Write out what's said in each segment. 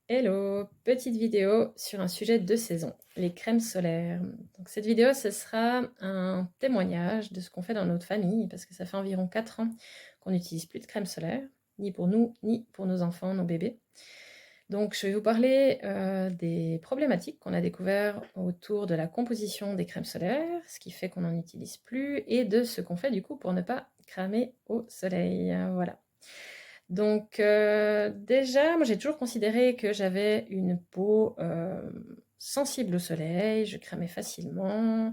Hello, petite vidéo sur un sujet de saison, les crèmes solaires. Donc cette vidéo, ce sera un témoignage de ce qu'on fait dans notre famille, parce que ça fait environ 4 ans qu'on n'utilise plus de crème solaire, ni pour nous, ni pour nos enfants, nos bébés. Donc je vais vous parler des problématiques qu'on a découvertes autour de la composition des crèmes solaires, ce qui fait qu'on n'en utilise plus, et de ce qu'on fait du coup pour ne pas cramer au soleil. Voilà. Donc déjà, moi j'ai toujours considéré que j'avais une peau sensible au soleil, je cramais facilement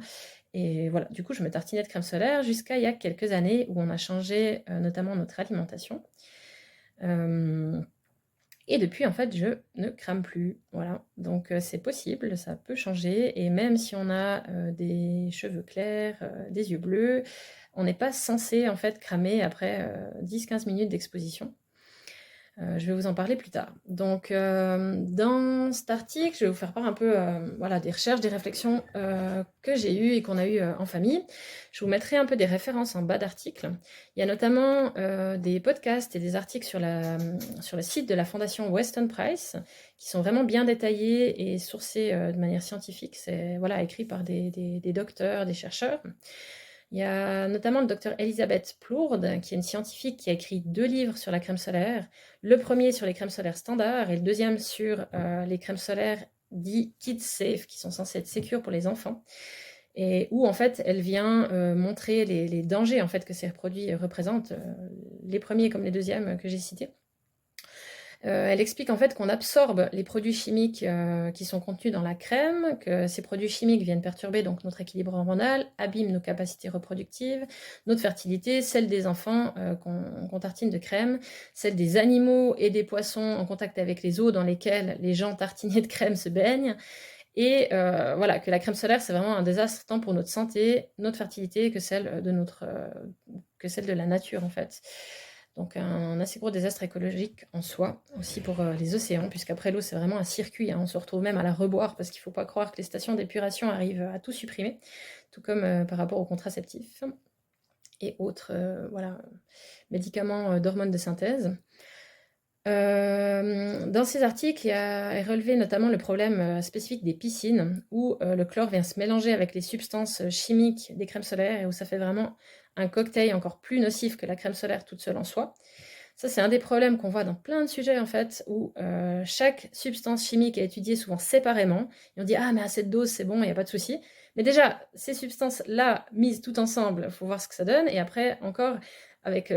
et voilà, du coup je me tartinais de crème solaire jusqu'à il y a quelques années où on a changé notamment notre alimentation. Et depuis, en fait, je ne crame plus, voilà. Donc c'est possible, ça peut changer et même si on a des cheveux clairs, des yeux bleus, on n'est pas censé, en fait, cramer après 10-15 minutes d'exposition. Je vais vous en parler plus tard. Donc dans cet article, je vais vous faire part un peu voilà, des recherches, des réflexions que j'ai eues et qu'on a eues en famille. Je vous mettrai un peu des références en bas d'article. Il y a notamment des podcasts et des articles sur le site de la fondation Weston Price qui sont vraiment bien détaillés et sourcés de manière scientifique. C'est voilà, écrit par des docteurs, des chercheurs. Il y a notamment le docteur Elisabeth Plourde, qui est une scientifique qui a écrit 2 livres sur la crème solaire. Le premier sur les crèmes solaires standards et le deuxième sur les crèmes solaires dites Kids Safe, qui sont censées être sécures pour les enfants. Et où en fait elle vient montrer les dangers en fait que ces produits représentent, les premiers comme les deuxièmes que j'ai cités. Elle explique en fait qu'on absorbe les produits chimiques qui sont contenus dans la crème, que ces produits chimiques viennent perturber donc notre équilibre hormonal, abîment nos capacités reproductives, notre fertilité, celle des enfants qu'on tartine de crème, celle des animaux et des poissons en contact avec les eaux dans lesquelles les gens tartinés de crème se baignent. Et voilà, que la crème solaire, c'est vraiment un désastre tant pour notre santé, notre fertilité, que celle de la nature en fait. Donc un assez gros désastre écologique en soi, aussi pour les océans, puisqu'après l'eau c'est vraiment un circuit, hein. On se retrouve même à la reboire, parce qu'il ne faut pas croire que les stations d'épuration arrivent à tout supprimer, tout comme par rapport aux contraceptifs et autres voilà, médicaments d'hormones de synthèse. Dans ces articles, il est relevé notamment le problème spécifique des piscines, où le chlore vient se mélanger avec les substances chimiques des crèmes solaires et où ça fait vraiment un cocktail encore plus nocif que la crème solaire toute seule en soi. Ça, c'est un des problèmes qu'on voit dans plein de sujets, en fait, où chaque substance chimique est étudiée souvent séparément. Et on dit, ah, mais à cette dose, c'est bon, il n'y a pas de souci. Mais déjà, ces substances-là, mises toutes ensemble, il faut voir ce que ça donne. Et après, encore, avec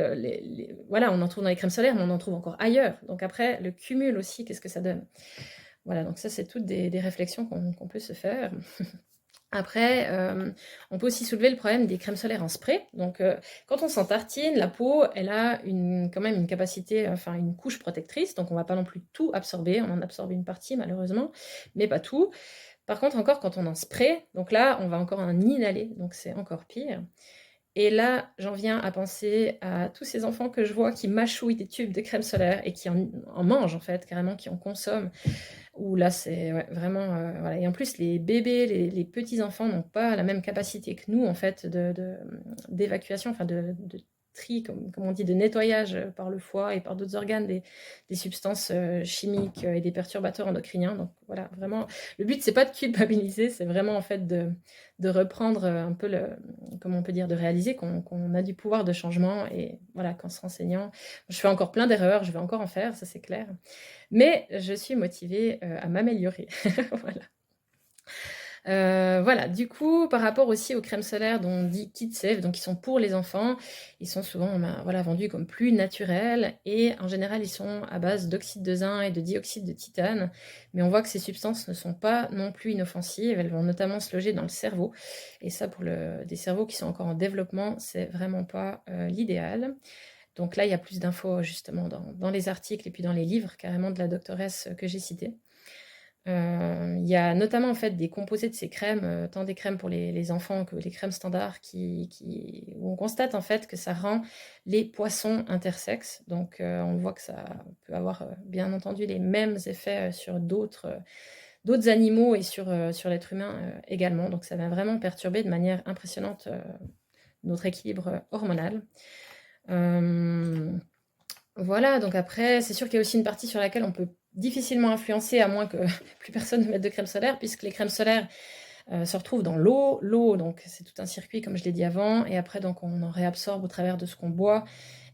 voilà, on en trouve dans les crèmes solaires, mais on en trouve encore ailleurs. Donc après, le cumul aussi, qu'est-ce que ça donne? Voilà, donc ça, c'est toutes des réflexions qu'on peut se faire. Après, on peut aussi soulever le problème des crèmes solaires en spray. Donc, quand on s'en tartine, la peau, elle a quand même une capacité, enfin une couche protectrice, donc on ne va pas non plus tout absorber. On en absorbe une partie malheureusement, mais pas tout. Par contre, encore quand on en spray, donc là, on va encore en inhaler, donc c'est encore pire. Et là, j'en viens à penser à tous ces enfants que je vois qui mâchouillent des tubes de crème solaire et qui en mangent en fait, carrément, qui en consomment. Où là, c'est ouais, vraiment voilà. Et en plus, les bébés, les petits enfants n'ont pas la même capacité que nous en fait d'évacuation, enfin de tri, comme on dit, de nettoyage par le foie et par d'autres organes des substances chimiques et des perturbateurs endocriniens. Donc voilà, vraiment, le but c'est pas de culpabiliser, c'est vraiment en fait de reprendre un peu comment on peut dire, de réaliser qu'on a du pouvoir de changement et voilà, qu'en se renseignant, je fais encore plein d'erreurs, je vais encore en faire, ça c'est clair. Mais je suis motivée à m'améliorer. Voilà. Voilà, du coup, par rapport aussi aux crèmes solaires dont on dit Kids Safe, donc qui sont pour les enfants, ils sont souvent voilà, vendus comme plus naturels et en général, ils sont à base d'oxyde de zinc et de dioxyde de titane. Mais on voit que ces substances ne sont pas non plus inoffensives, elles vont notamment se loger dans le cerveau. Et ça, pour des cerveaux qui sont encore en développement, c'est vraiment pas l'idéal. Donc là, il y a plus d'infos justement dans les articles et puis dans les livres carrément de la doctoresse que j'ai citée. Il y a notamment en fait des composés de ces crèmes, tant des crèmes pour les enfants que les crèmes standards où on constate en fait que ça rend les poissons intersexes. Donc on voit que ça peut avoir bien entendu les mêmes effets sur d'autres animaux et sur l'être humain également. Donc ça va vraiment perturber de manière impressionnante notre équilibre hormonal. Voilà, donc après, c'est sûr qu'il y a aussi une partie sur laquelle on peut difficilement influencer à moins que plus personne ne mette de crème solaire, puisque les crèmes solaires se retrouvent dans l'eau. L'eau, donc c'est tout un circuit, comme je l'ai dit avant, et après, donc, on en réabsorbe au travers de ce qu'on boit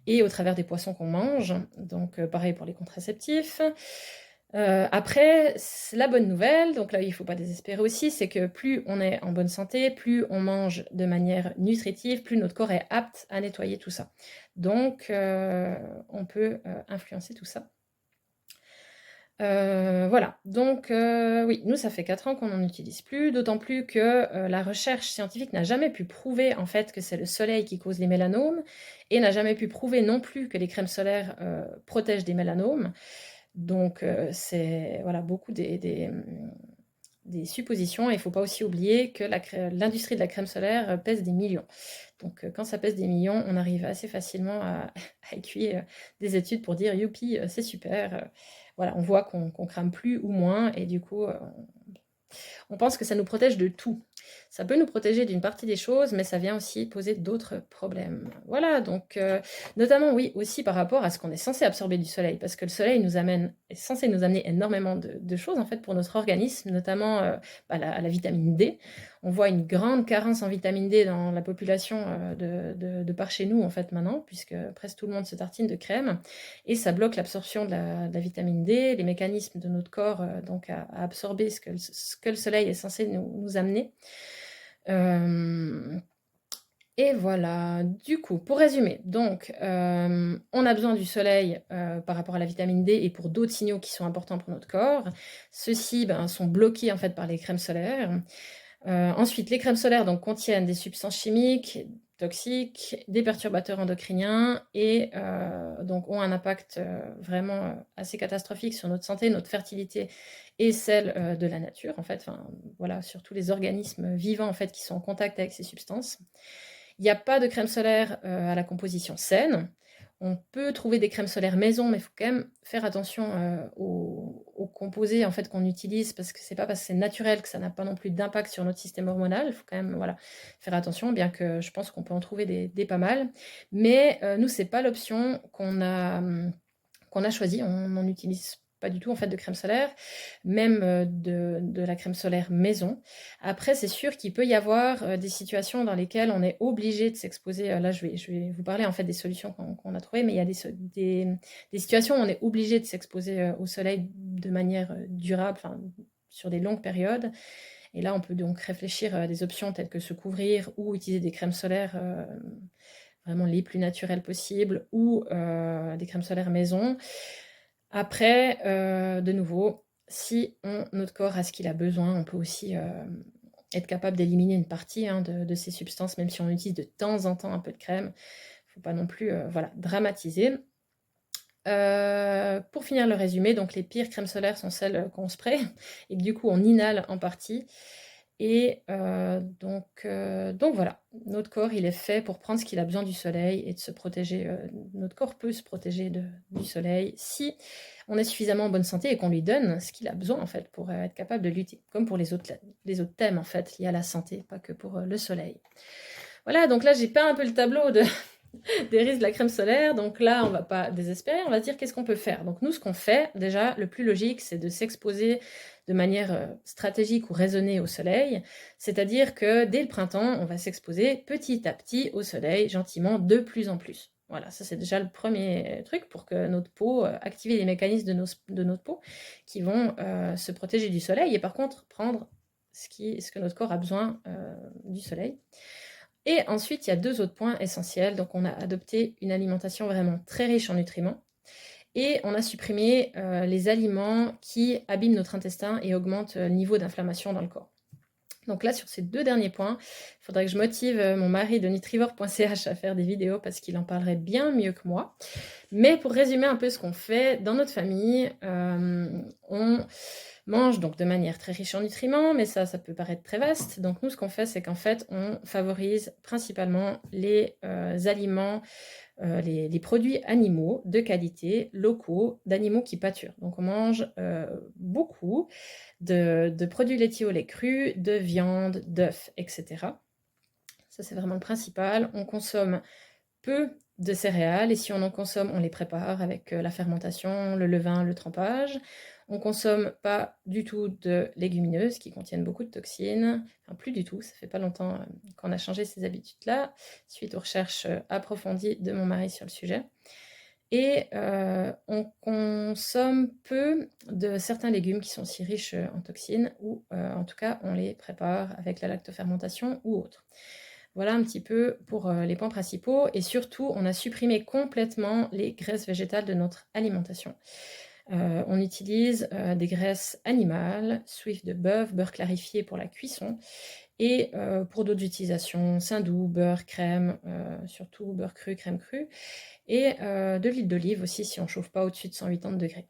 et au travers des poissons qu'on mange. Donc, pareil pour les contraceptifs. Après, la bonne nouvelle, donc là, il ne faut pas désespérer aussi, c'est que plus on est en bonne santé, plus on mange de manière nutritive, plus notre corps est apte à nettoyer tout ça. Donc, on peut influencer tout ça. Voilà, donc oui, nous ça fait 4 ans qu'on n'en utilise plus, d'autant plus que la recherche scientifique n'a jamais pu prouver en fait que c'est le soleil qui cause les mélanomes et n'a jamais pu prouver non plus que les crèmes solaires protègent des mélanomes. Donc c'est voilà, beaucoup des suppositions, et il ne faut pas aussi oublier que l'industrie de la crème solaire pèse des millions. Donc quand ça pèse des millions, on arrive assez facilement à écuyer des études pour dire youpi, c'est super. Voilà, on voit qu'on crame plus ou moins, et du coup, on pense que ça nous protège de tout. Ça peut nous protéger d'une partie des choses, mais ça vient aussi poser d'autres problèmes. Voilà, donc notamment, oui, aussi par rapport à ce qu'on est censé absorber du soleil, parce que le soleil est censé nous amener énormément de choses, en fait, pour notre organisme, notamment la vitamine D. On voit une grande carence en vitamine D dans la population de par chez nous, en fait, maintenant, puisque presque tout le monde se tartine de crème, et ça bloque l'absorption de la vitamine D, les mécanismes de notre corps donc à absorber ce que le soleil est censé nous amener. Et voilà, du coup, pour résumer, donc on a besoin du soleil par rapport à la vitamine D et pour d'autres signaux qui sont importants pour notre corps. Ceux-ci sont bloqués en fait par les crèmes solaires. Ensuite, les crèmes solaires donc, contiennent des substances chimiques toxiques, des perturbateurs endocriniens et donc ont un impact vraiment assez catastrophique sur notre santé, notre fertilité et celle de la nature, en fait, voilà, sur tous les organismes vivants en fait, qui sont en contact avec ces substances. Il n'y a pas de crème solaire à la composition saine. On peut trouver des crèmes solaires maison, mais il faut quand même faire attention aux composés en fait, qu'on utilise, parce que c'est pas parce que c'est naturel que ça n'a pas non plus d'impact sur notre système hormonal. Il faut quand même voilà, faire attention, bien que je pense qu'on peut en trouver des pas mal. Mais nous, c'est pas l'option qu'on a choisie. On n'en utilise pas du tout en fait de crème solaire, même de la crème solaire maison. Après, c'est sûr qu'il peut y avoir des situations dans lesquelles on est obligé de s'exposer. Là, je vais vous parler en fait des solutions qu'on a trouvées, mais il y a des situations où on est obligé de s'exposer au soleil de manière durable, sur des longues périodes. Et là, on peut donc réfléchir à des options telles que se couvrir ou utiliser des crèmes solaires vraiment les plus naturelles possibles, ou des crèmes solaires maison. Après, de nouveau, si notre corps a ce qu'il a besoin, on peut aussi être capable d'éliminer une partie de ces substances, même si on utilise de temps en temps un peu de crème. Il ne faut pas non plus dramatiser. Pour finir le résumé, donc les pires crèmes solaires sont celles qu'on spray et que du coup on inhale en partie. Et donc voilà, notre corps il est fait pour prendre ce qu'il a besoin du soleil et de se protéger. Notre corps peut se protéger du soleil si on est suffisamment en bonne santé et qu'on lui donne ce qu'il a besoin en fait pour être capable de lutter, comme pour les autres thèmes en fait liés à la santé, pas que pour le soleil. Voilà, donc là j'ai peint un peu le tableau des risques de la crème solaire. Donc là, on ne va pas désespérer, on va se dire qu'est-ce qu'on peut faire. Donc nous, ce qu'on fait, déjà, le plus logique, c'est de s'exposer de manière stratégique ou raisonnée au soleil. C'est-à-dire que dès le printemps, on va s'exposer petit à petit au soleil, gentiment, de plus en plus. Voilà, ça c'est déjà le premier truc pour que notre peau, activer les mécanismes de notre peau qui vont se protéger du soleil et par contre prendre ce que notre corps a besoin du soleil. Et ensuite, il y a 2 autres points essentiels. Donc, on a adopté une alimentation vraiment très riche en nutriments et on a supprimé les aliments qui abîment notre intestin et augmentent le niveau d'inflammation dans le corps. Donc là, sur ces 2 derniers points, il faudrait que je motive mon mari de nutrivore.ch à faire des vidéos parce qu'il en parlerait bien mieux que moi. Mais pour résumer un peu ce qu'on fait, dans notre famille, on mange donc de manière très riche en nutriments, mais ça peut paraître très vaste. Donc nous, ce qu'on fait, c'est qu'en fait, on favorise principalement les aliments, les produits animaux de qualité, locaux, d'animaux qui pâturent. Donc on mange beaucoup de produits laitiers au lait cru, de viande, d'œufs, etc. Ça, c'est vraiment le principal. On consomme peu de céréales et si on en consomme, on les prépare avec la fermentation, le levain, le trempage. On consomme pas du tout de légumineuses qui contiennent beaucoup de toxines, enfin plus du tout, ça fait pas longtemps qu'on a changé ces habitudes-là, suite aux recherches approfondies de mon mari sur le sujet. Et on consomme peu de certains légumes qui sont si riches en toxines, ou en tout cas on les prépare avec la lactofermentation ou autre. Voilà un petit peu pour les points principaux, et surtout on a supprimé complètement les graisses végétales de notre alimentation. On utilise des graisses animales, suivies de bœuf, beurre clarifié pour la cuisson, et pour d'autres utilisations, sein doux, beurre, crème, surtout beurre cru, crème crue, et de l'huile d'olive aussi si on ne chauffe pas au-dessus de 180 degrés.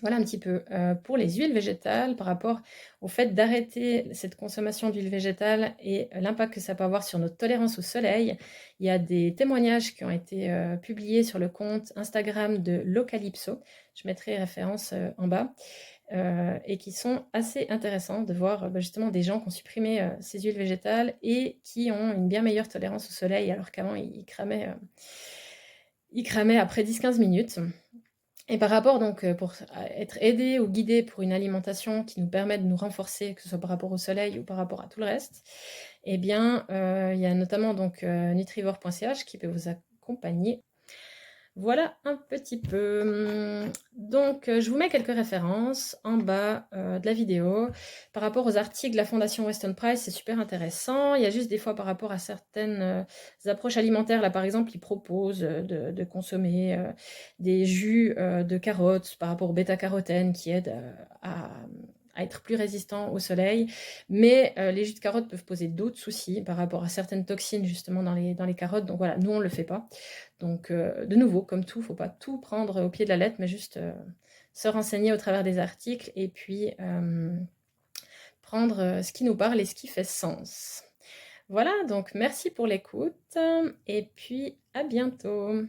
Voilà un petit peu pour les huiles végétales par rapport au fait d'arrêter cette consommation d'huile végétale et l'impact que ça peut avoir sur notre tolérance au soleil. Il y a des témoignages qui ont été publiés sur le compte Instagram de Localypso, je mettrai les références en bas, et qui sont assez intéressants de voir justement des gens qui ont supprimé ces huiles végétales et qui ont une bien meilleure tolérance au soleil alors qu'avant ils cramaient après 10-15 minutes. Et par rapport donc, pour être aidé ou guidé pour une alimentation qui nous permet de nous renforcer, que ce soit par rapport au soleil ou par rapport à tout le reste, eh bien, il y a notamment donc, nutrivore.ch qui peut vous accompagner. Voilà un petit peu. Donc, je vous mets quelques références en bas de la vidéo. Par rapport aux articles de la Fondation Weston Price, c'est super intéressant. Il y a juste des fois par rapport à certaines approches alimentaires. Là, par exemple, ils proposent de consommer des jus de carottes par rapport au bêta-carotène qui aident à être plus résistant au soleil. Mais les jus de carottes peuvent poser d'autres soucis par rapport à certaines toxines justement dans les carottes. Donc voilà, nous on ne le fait pas. Donc de nouveau, comme tout, il ne faut pas tout prendre au pied de la lettre, mais juste se renseigner au travers des articles et puis prendre ce qui nous parle et ce qui fait sens. Voilà, donc merci pour l'écoute et puis à bientôt.